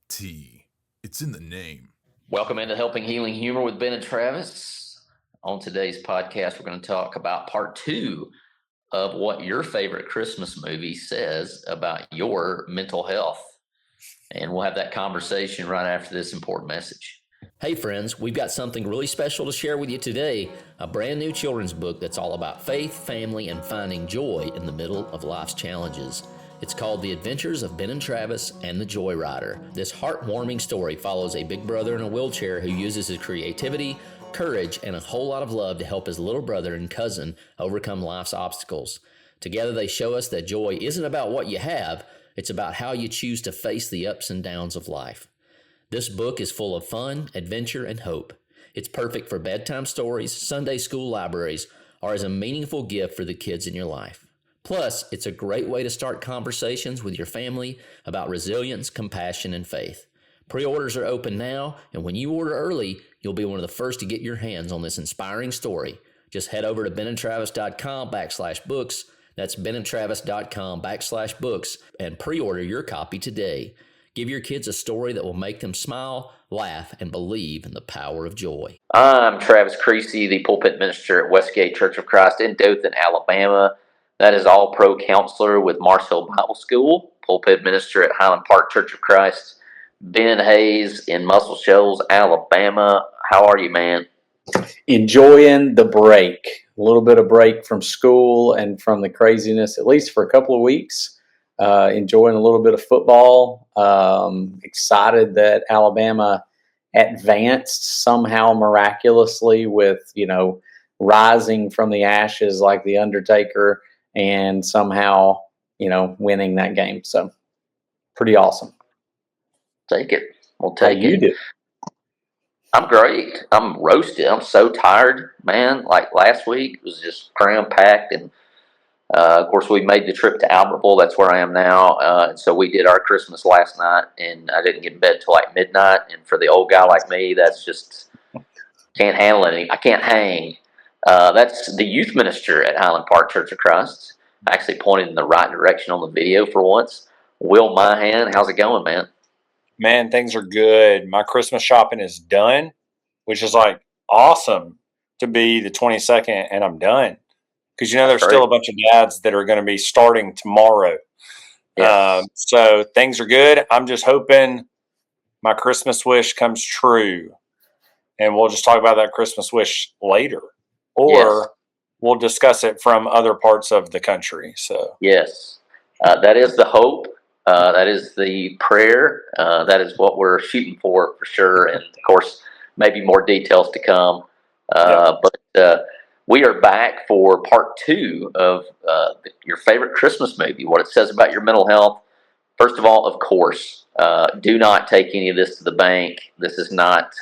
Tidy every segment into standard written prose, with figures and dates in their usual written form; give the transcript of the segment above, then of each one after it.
T. It's in the name. Welcome into Helping Healing Humor with Ben and Travis. On today's podcast, we're going to talk about part 2 of what your favorite Christmas movie says about your mental health. And we'll have that conversation right after this important message. Hey friends, we've got something really special to share with you today. A brand new children's book that's all about faith, family, and finding joy in the middle of life's challenges. It's called The Adventures of Ben and Travis and the Joy Rider. This heartwarming story follows a big brother in a wheelchair who uses his creativity, courage, and a whole lot of love to help his little brother and cousin overcome life's obstacles. Together they show us that joy isn't about what you have, it's about how you choose to face the ups and downs of life. This book is full of fun, adventure, and hope. It's perfect for bedtime stories, Sunday school libraries, or as a meaningful gift for the kids in your life. Plus, it's a great way to start conversations with your family about resilience, compassion, and faith. Pre-orders are open now, and when you order early, you'll be one of the first to get your hands on this inspiring story. Just head over to benandtravis.com/books. That's benandtravis.com/books and pre-order your copy today. Give your kids a story that will make them smile, laugh, and believe in the power of joy. I'm Travis Creasy, the pulpit minister at Westgate Church of Christ in Dothan, Alabama. That is all-pro counselor with Marshall Bible School, pulpit minister at Highland Park Church of Christ. Ben Hayes in Muscle Shoals, Alabama. How are you, man? Enjoying the break. A little bit of break from school and from the craziness, at least for a couple of weeks. Enjoying a little bit of football. Excited that Alabama advanced somehow miraculously with, rising from the ashes like the Undertaker and somehow, winning that game. So pretty awesome. Take it. We'll take it. How you do? I'm great. I'm roasted. I'm so tired, man. Like last week was just cram-packed. And, of course, we made the trip to Albertville. That's where I am now. And so we did our Christmas last night, and I didn't get in bed till like midnight. And for the old guy like me, that's just can't handle it. I can't hang. That's the youth minister at Highland Park Church of Christ. Actually pointed in the right direction on the video for once. Will Myhan, how's it going, man? Man, things are good. My Christmas shopping is done, which is like awesome to be the 22nd and I'm done. Because, there's still a bunch of dads that are going to be starting tomorrow. Yes. So things are good. I'm just hoping my Christmas wish comes true. And we'll just talk about that Christmas wish later. Or we'll discuss it from other parts of the country. So yes, that is the hope. That is the prayer. That is what we're shooting for sure. And of course, maybe more details to come. But we are back for part 2 of your favorite Christmas movie, what it says about your mental health. First of all, of course, do not take any of this to the bank. This is not,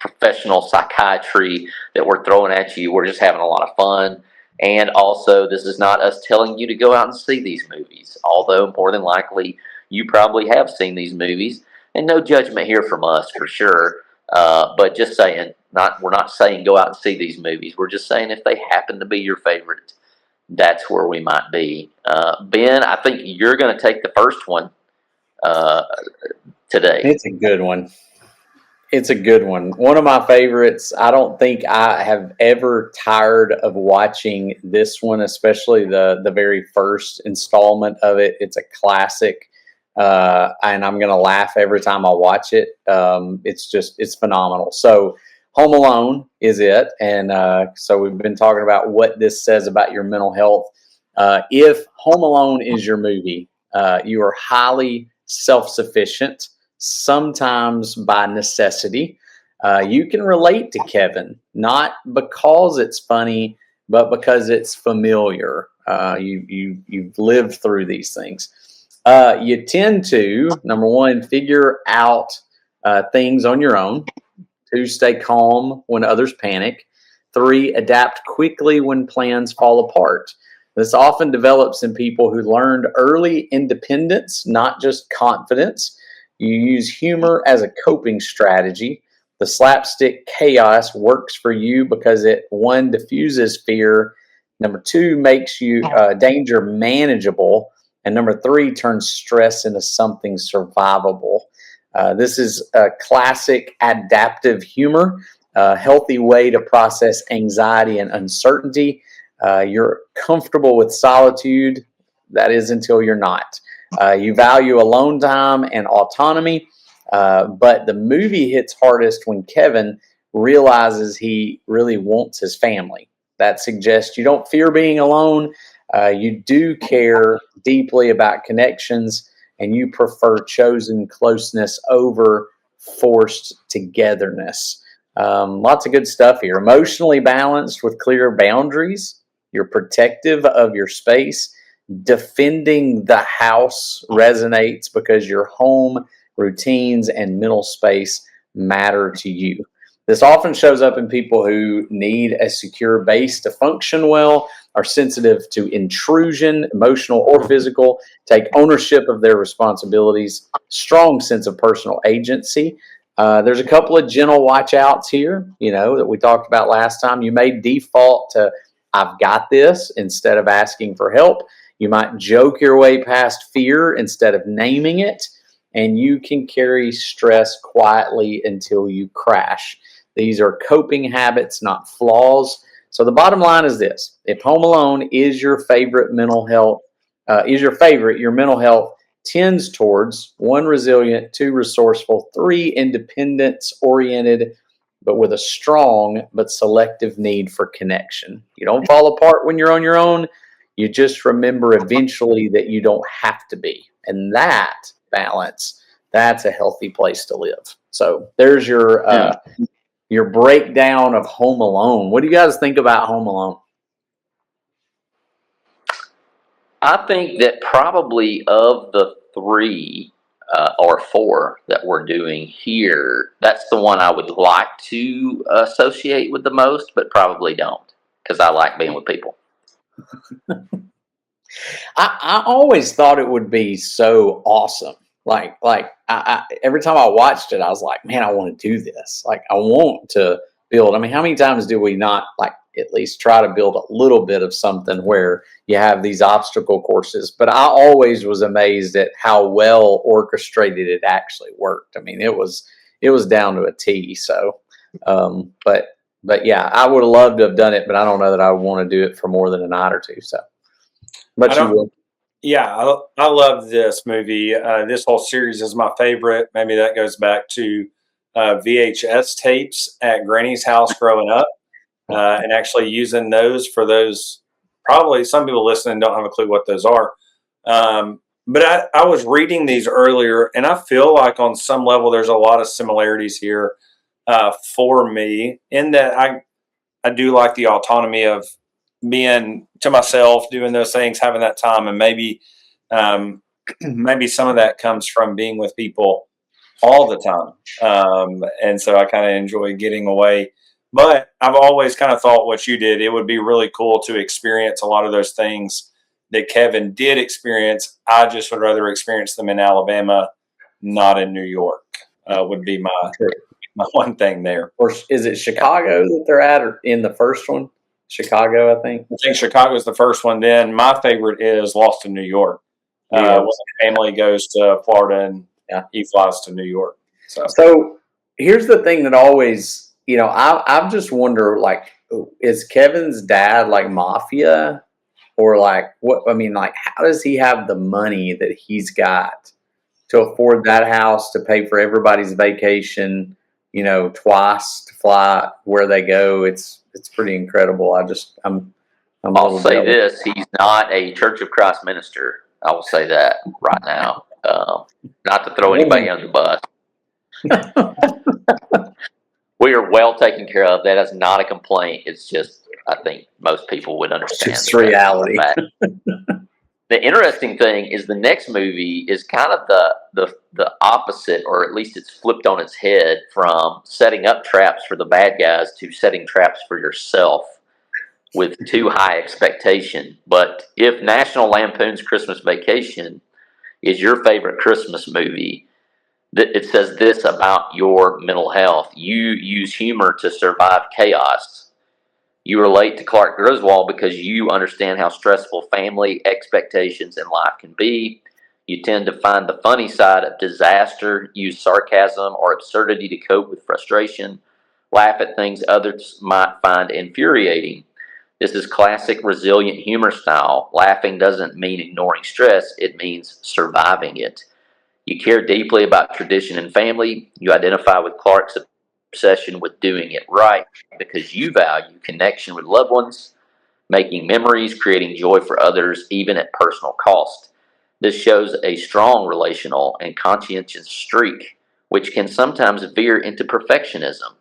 professional psychiatry that we're throwing at you. We're just having a lot of fun. And also, this is not us telling you to go out and see these movies, although more than likely you probably have seen these movies. And no judgment here from us for sure, but just saying, we're not saying go out and see these movies. We're just saying if they happen to be your favorite, that's where we might be. Ben, I think you're going to take the first one today. It's a good one. It's a good one. One of my favorites. I don't think I have ever tired of watching this one, especially the very first installment of it. It's a classic, and I'm going to laugh every time I watch it. It's phenomenal. So Home Alone is it. And so we've been talking about what this says about your mental health. If Home Alone is your movie, you are highly self-sufficient, sometimes by necessity. You can relate to Kevin, not because it's funny, but because it's familiar. You've lived through these things. You tend to, number one, figure out things on your own. 2, stay calm when others panic. 3, adapt quickly when plans fall apart. This often develops in people who learned early independence, not just confidence. You use humor as a coping strategy. The slapstick chaos works for you because it, 1, diffuses fear. Number 2, makes you danger manageable. And number 3, turn stress into something survivable. This is a classic adaptive humor, a healthy way to process anxiety and uncertainty. You're comfortable with solitude. That is until you're not. You value alone time and autonomy. But the movie hits hardest when Kevin realizes he really wants his family. That suggests you don't fear being alone. You do care deeply about connections, and you prefer chosen closeness over forced togetherness. Lots of good stuff here. Emotionally balanced with clear boundaries. You're protective of your space. Defending the house resonates because your home routines and mental space matter to you. This often shows up in people who need a secure base to function well, are sensitive to intrusion, emotional or physical, take ownership of their responsibilities, strong sense of personal agency. There's a couple of gentle watch outs here, that we talked about last time. You may default to, I've got this, instead of asking for help. You might joke your way past fear instead of naming it. And you can carry stress quietly until you crash. These are coping habits, not flaws. So the bottom line is this: if Home Alone is your favorite, your mental health tends towards 1, resilient, 2, resourceful, 3, independence oriented, but with a strong but selective need for connection. You don't fall apart when you're on your own. You just remember eventually that you don't have to be. And that balance, that's a healthy place to live. So there's your breakdown of Home Alone. What do you guys think about Home Alone? I think that probably of the 3 or 4 that we're doing here, that's the one I would like to associate with the most, but probably don't, because I like being with people. I always thought it would be so awesome. Like I every time I watched it, I was like, man, I want to do this. Like, I want to build. I mean, how many times do we not at least try to build a little bit of something where you have these obstacle courses? But I always was amazed at how well orchestrated it actually worked. I mean, it was down to a T. So, but yeah, I would have loved to have done it, but I don't know that I would want to do it for more than a night or two. So, but you will. Yeah, I love this movie. This whole series is my favorite. Maybe that goes back to VHS tapes at Granny's house growing up, and actually using those for those. Probably some people listening don't have a clue what those are. But I was reading these earlier, and I feel like on some level there's a lot of similarities here for me, in that I do like the autonomy of being to myself, doing those things, having that time, and maybe some of that comes from being with people all the time, and so I kind of enjoy getting away. But I've always kind of thought what you did, it would be really cool to experience a lot of those things that Kevin did experience. I just would rather experience them in Alabama, not in New York. Would be my one thing there. Or is it Chicago that they're at, or in the first one? Chicago, I think. I think Chicago is the first one. Then my favorite is Lost in New York. When the family goes to Florida and he flies to New York. So here's the thing that always, I've just wonder, is Kevin's dad like mafia, or what? I mean, how does he have the money that he's got to afford that house, to pay for everybody's vacation, twice to fly where they go? It's pretty incredible. I'll say this: he's not a Church of Christ minister. I will say that right now, not to throw anybody under the bus. We are well taken care of. That is not a complaint. It's just, I think most people would understand. It's reality. The interesting thing is the next movie is kind of the opposite, or at least it's flipped on its head, from setting up traps for the bad guys to setting traps for yourself with too high expectation. But if National Lampoon's Christmas Vacation is your favorite Christmas movie, it says this about your mental health: you use humor to survive chaos. You relate to Clark Griswold because you understand how stressful family expectations and life can be. You tend to find the funny side of disaster, use sarcasm or absurdity to cope with frustration, laugh at things others might find infuriating. This is classic resilient humor style. Laughing doesn't mean ignoring stress, it means surviving it. You care deeply about tradition and family. You identify with Clark's obsession with doing it right because you value connection with loved ones, making memories, creating joy for others, even at personal cost. This shows a strong relational and conscientious streak, which can sometimes veer into perfectionism.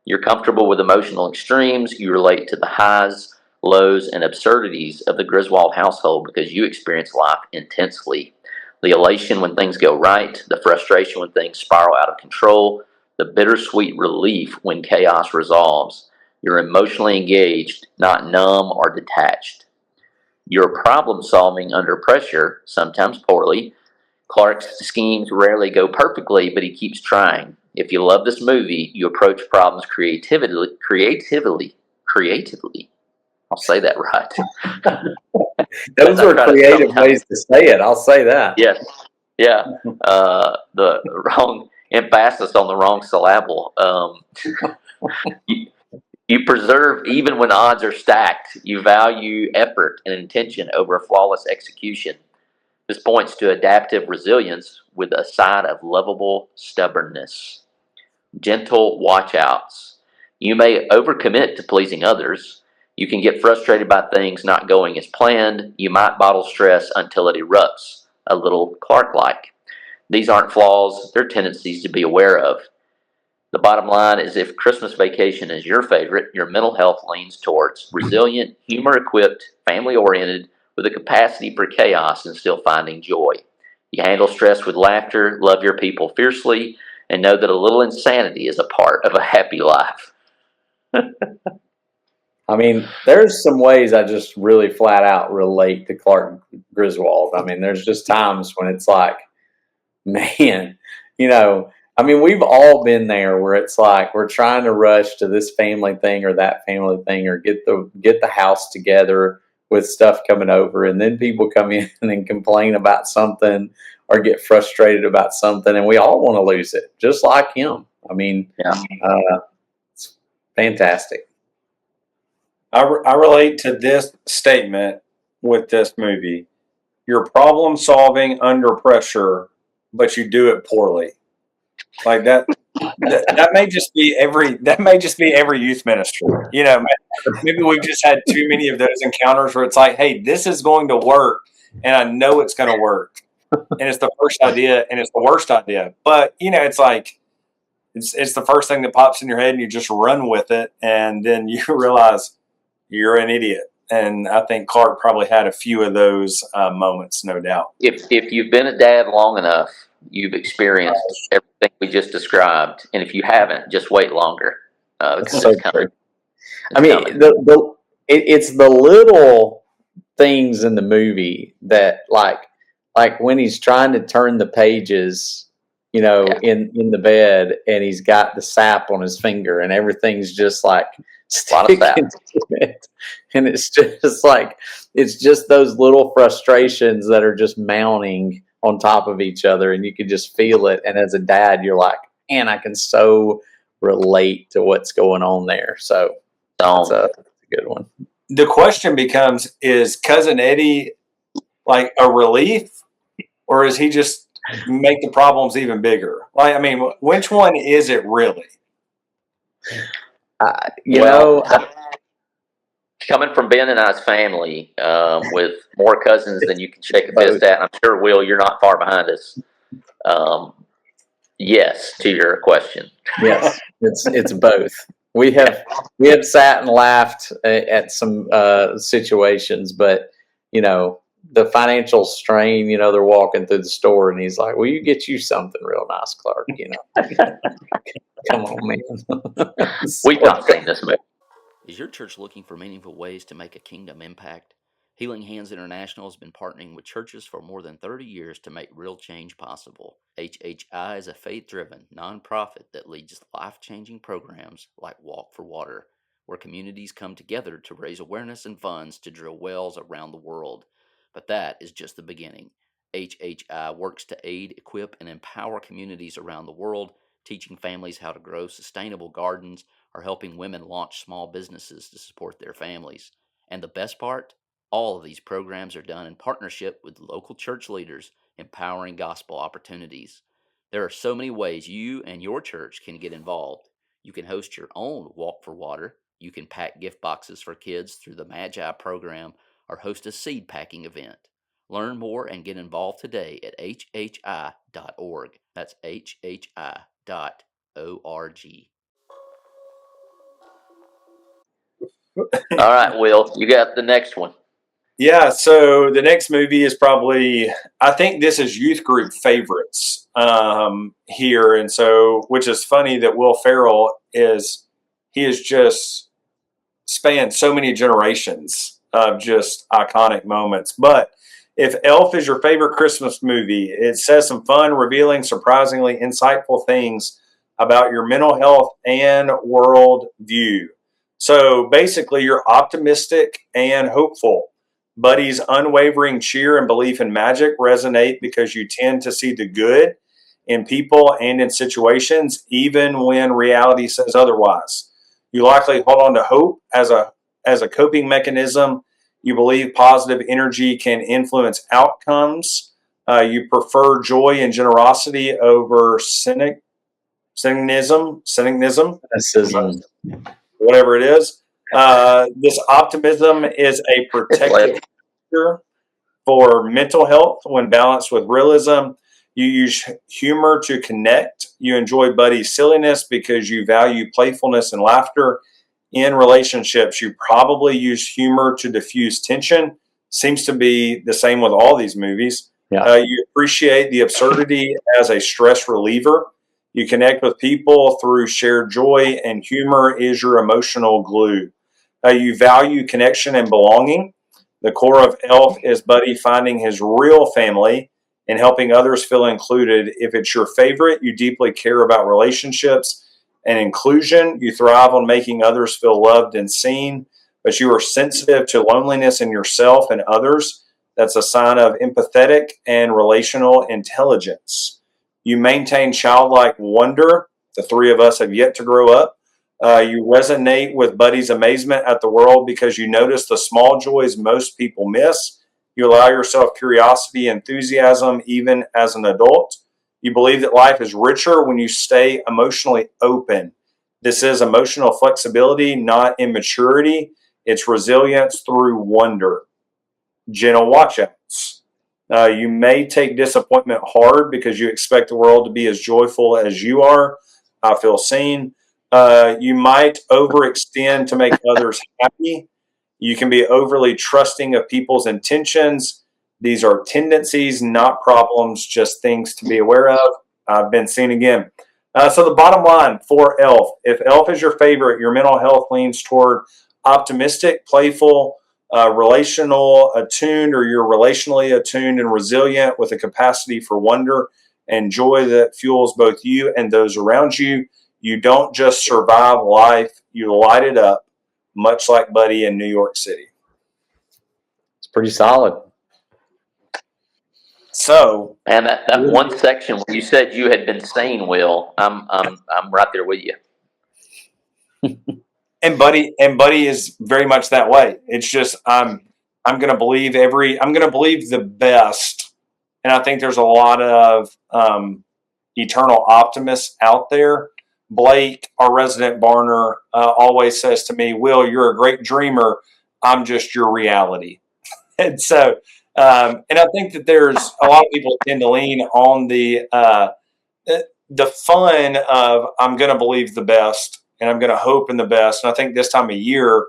You're comfortable with emotional extremes. You relate to the highs, lows, and absurdities of the Griswold household because you experience life intensely. The elation when things go right, the frustration when things spiral out of control, the bittersweet relief when chaos resolves. You're emotionally engaged, not numb or detached. You're problem solving under pressure, sometimes poorly. Clark's schemes rarely go perfectly, but he keeps trying. If you love this movie, you approach problems creatively. I'll say that right. Those I were try to creative sometimes, ways to say it. I'll say that. yes, yeah. The wrong emphasis on the wrong syllable. You, you preserve even when odds are stacked. You value effort and intention over flawless execution. This points to adaptive resilience with a side of lovable stubbornness. Gentle watchouts. You may overcommit to pleasing others. You can get frustrated by things not going as planned. You might bottle stress until it erupts, a little Clark like. These aren't flaws, they're tendencies to be aware of. The bottom line is if Christmas Vacation is your favorite, your mental health leans towards resilient, humor equipped, family oriented, with a capacity for chaos and still finding joy. You handle stress with laughter, love your people fiercely, and know that a little insanity is a part of a happy life. I mean, there's some ways I just really flat out relate to Clark Griswold. I mean, there's just times when it's like, man, you know, I mean, we've all been there where it's like we're trying to rush to this family thing or that family thing or get the house together with stuff coming over, and then people come in and complain about something or get frustrated about something, and we all want to lose it, just like him. I mean, Yeah. it's fantastic. I relate to this statement with this movie. You're problem solving under pressure, but you do it poorly. Like that may just be every youth ministry. You know, maybe we've just had too many of those encounters where it's like, hey, this is going to work, and I know it's going to work, and it's the first idea, and it's the worst idea. But you know, it's like it's the first thing that pops in your head, and you just run with it, and then you realize you're an idiot. And I think Clark probably had a few of those moments, no doubt. If you've been a dad long enough, you've experienced everything we just described. And if you haven't, just wait longer because So it's coming. true. I mean, Coming. it's the little things in the movie that like when he's trying to turn the pages, you know, Yeah. in the bed, and he's got the sap on his finger, and everything's just like Lot of sticking sap. to it, and it's just like it's just those little frustrations that are just mounting on top of each other, and you can just feel it. And as a dad, you're like, man, I can so relate to what's going on there. So that's a good one. The question becomes: is Cousin Eddie like a relief, or is he just make the problems even bigger? Like, I mean, which one is it really? Coming from Ben and I's family with more cousins than you can shake a fist at, I'm sure, Will, you're not far behind us. Yes, to your question. Yes, it's both. We have sat and laughed at some situations, but you know the financial strain. You know, they're walking through the store, and he's like, "Will you get you something real nice, Clark?" You know, come on, man. We've not seen this movie. Is your church looking for meaningful ways to make a kingdom impact? Healing Hands International has been partnering with churches for more than 30 years to make real change possible. HHI is a faith-driven nonprofit that leads life-changing programs like Walk for Water, where communities come together to raise awareness and funds to drill wells around the world. But that is just the beginning. HHI works to aid, equip, and empower communities around the world, teaching families how to grow sustainable gardens or helping women launch small businesses to support their families. And the best part? All of these programs are done in partnership with local church leaders, empowering gospel opportunities. There are so many ways you and your church can get involved. You can host your own Walk for Water. You can pack gift boxes for kids through the Magi program or host a seed packing event. Learn more and get involved today at hhi.org. That's hhi.org. All right, Will, you got the next one. Yeah, so the next movie is probably, I think this is youth group favorites here. And so, which is funny that Will Ferrell he has just spanned so many generations of just iconic moments. But if Elf is your favorite Christmas movie, it says some fun, revealing, surprisingly insightful things about your mental health and world view. So basically, you're optimistic and hopeful. Buddy's unwavering cheer and belief in magic resonate because you tend to see the good in people and in situations, even when reality says otherwise. You likely hold on to hope as a coping mechanism. You believe positive energy can influence outcomes. You prefer joy and generosity over cynicism, whatever it is. This optimism is a protective factor for mental health when balanced with realism. You use humor to connect. You enjoy Buddy's silliness because you value playfulness and laughter. In relationships, you probably use humor to diffuse tension. Seems to be the same with all these movies. Yeah. You appreciate the absurdity as a stress reliever. You connect with people through shared joy, and humor is your emotional glue. You value connection and belonging. The core of Elf is Buddy finding his real family and helping others feel included. If it's your favorite, you deeply care about relationships and inclusion. You thrive on making others feel loved and seen, but you are sensitive to loneliness in yourself and others. That's a sign of empathetic and relational intelligence. You maintain childlike wonder. The three of us have yet to grow up. You resonate with Buddy's amazement at the world because you notice the small joys most people miss. You allow yourself curiosity, enthusiasm, even as an adult. You believe that life is richer when you stay emotionally open. This is emotional flexibility, not immaturity. It's resilience through wonder. Gentle watchouts. You may take disappointment hard because you expect the world to be as joyful as you are. I feel seen. You might overextend to make others happy. You can be overly trusting of people's intentions. These are tendencies, not problems, just things to be aware of. I've been seen again. So the bottom line for Elf, if Elf is your favorite, your mental health leans toward optimistic, playful, relational, attuned, or you're relationally attuned and resilient with a capacity for wonder and joy that fuels both you and those around you. You don't just survive life, you light it up, much like Buddy in New York City. It's pretty solid. So, And that one section where you said you had been sane, Will, I'm right there with you. and Buddy is very much that way. It's just I'm going to believe the best, and I think there's a lot of eternal optimists out there. Blake, our resident Barner, always says to me, "Will, you're a great dreamer. I'm just your reality." And so, and I think that there's a lot of people that tend to lean on the fun of I'm going to believe the best and I'm going to hope in the best. And I think this time of year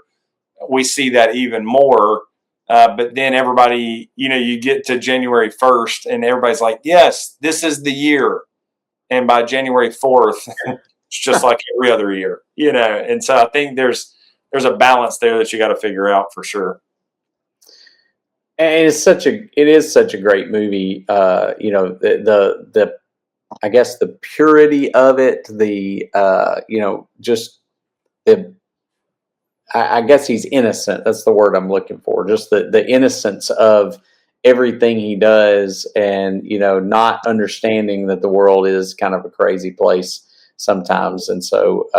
we see that even more. But then everybody, you get to January 1st and everybody's like, "Yes, this is the year." And by January 4th, it's just like every other year, And so I think there's a balance there that you got to figure out for sure. And it is such a great movie. The I guess the purity of it, just the I guess he's innocent. That's the word I'm looking for. Just the innocence of everything he does, and not understanding that the world is kind of a crazy place sometimes. And so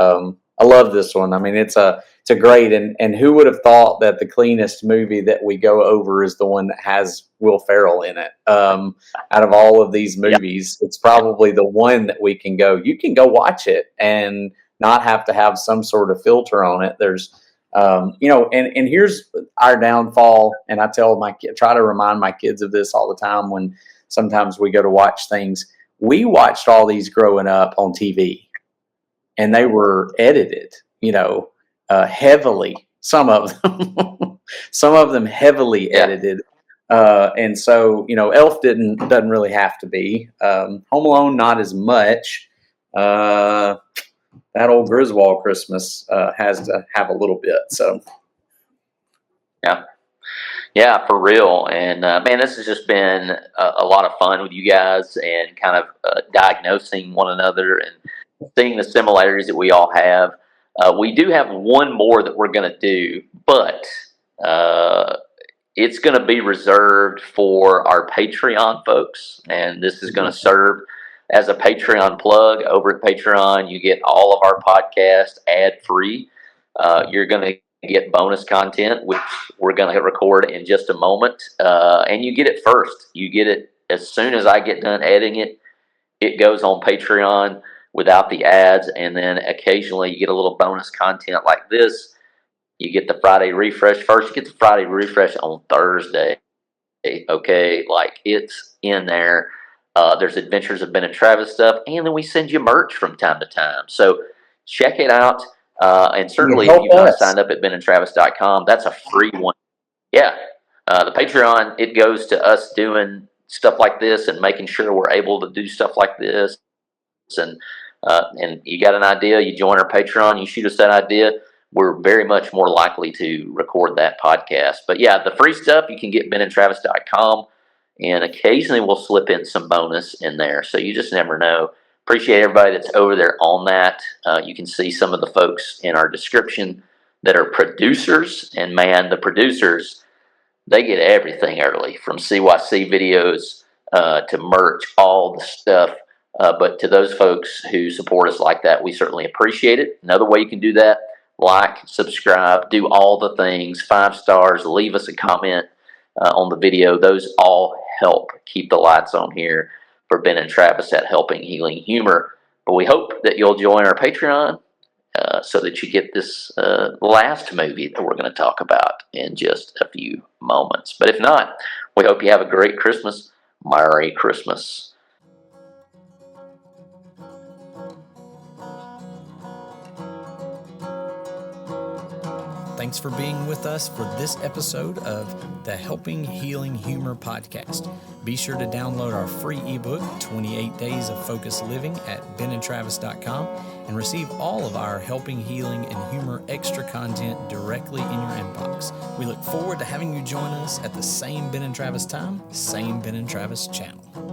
I love this one. I mean, it's a great, and who would have thought that the cleanest movie that we go over is the one that has Will Ferrell in it? Out of all of these movies, it's probably the one that we can go. You can go watch it and not have to have some sort of filter on it. There's and here's our downfall. And I try to remind my kids of this all the time when sometimes we go to watch things. We watched all these growing up on TV, and they were edited, heavily. Some of them heavily edited. And so, Elf doesn't really have to be. Home Alone, not as much. That old Griswold Christmas has to have a little bit. So, yeah, for real. And man, this has just been a lot of fun with you guys, and kind of diagnosing one another and seeing the similarities that we all have. We do have one more that we're going to do, but it's going to be reserved for our Patreon folks, and this is going to serve as a Patreon plug. Over at Patreon, you get all of our podcasts ad-free. You're going to get bonus content, which we're going to record in just a moment, and you get it first. You get it as soon as I get done editing it. It goes on Patreon without the ads, and then occasionally you get a little bonus content like this. You get the Friday refresh first. You get the Friday refresh on Thursday. Okay, like it's in there. There's Adventures of Ben and Travis stuff, and then we send you merch from time to time. So check it out. And certainly if you've not signed up at benandtravis.com, that's a free one. Yeah. The Patreon, it goes to us doing stuff like this and making sure we're able to do stuff like this. And you got an idea, you join our Patreon, you shoot us that idea, we're very much more likely to record that podcast. But yeah, the free stuff you can get benandtravis.com, and occasionally we'll slip in some bonus in there. So you just never know. Appreciate everybody that's over there on that. You can see some of the folks in our description that are producers, and man, the producers, they get everything early, from CYC videos to merch, all the stuff. But to those folks who support us like that, we certainly appreciate it. Another way you can do that: like, subscribe, do all the things, 5 stars, leave us a comment on the video. Those all help keep the lights on here for Ben and Travis at Helping Healing Humor. But we hope that you'll join our Patreon so that you get this last movie that we're going to talk about in just a few moments. But if not, we hope you have a great Christmas. Merry Christmas. Thanks for being with us for this episode of the Helping Healing Humor podcast. Be sure to download our free ebook, 28 Days of Focused Living, at benandtravis.com, and receive all of our Helping Healing and Humor extra content directly in your inbox. We look forward to having you join us at the same Ben and Travis time, same Ben and Travis channel.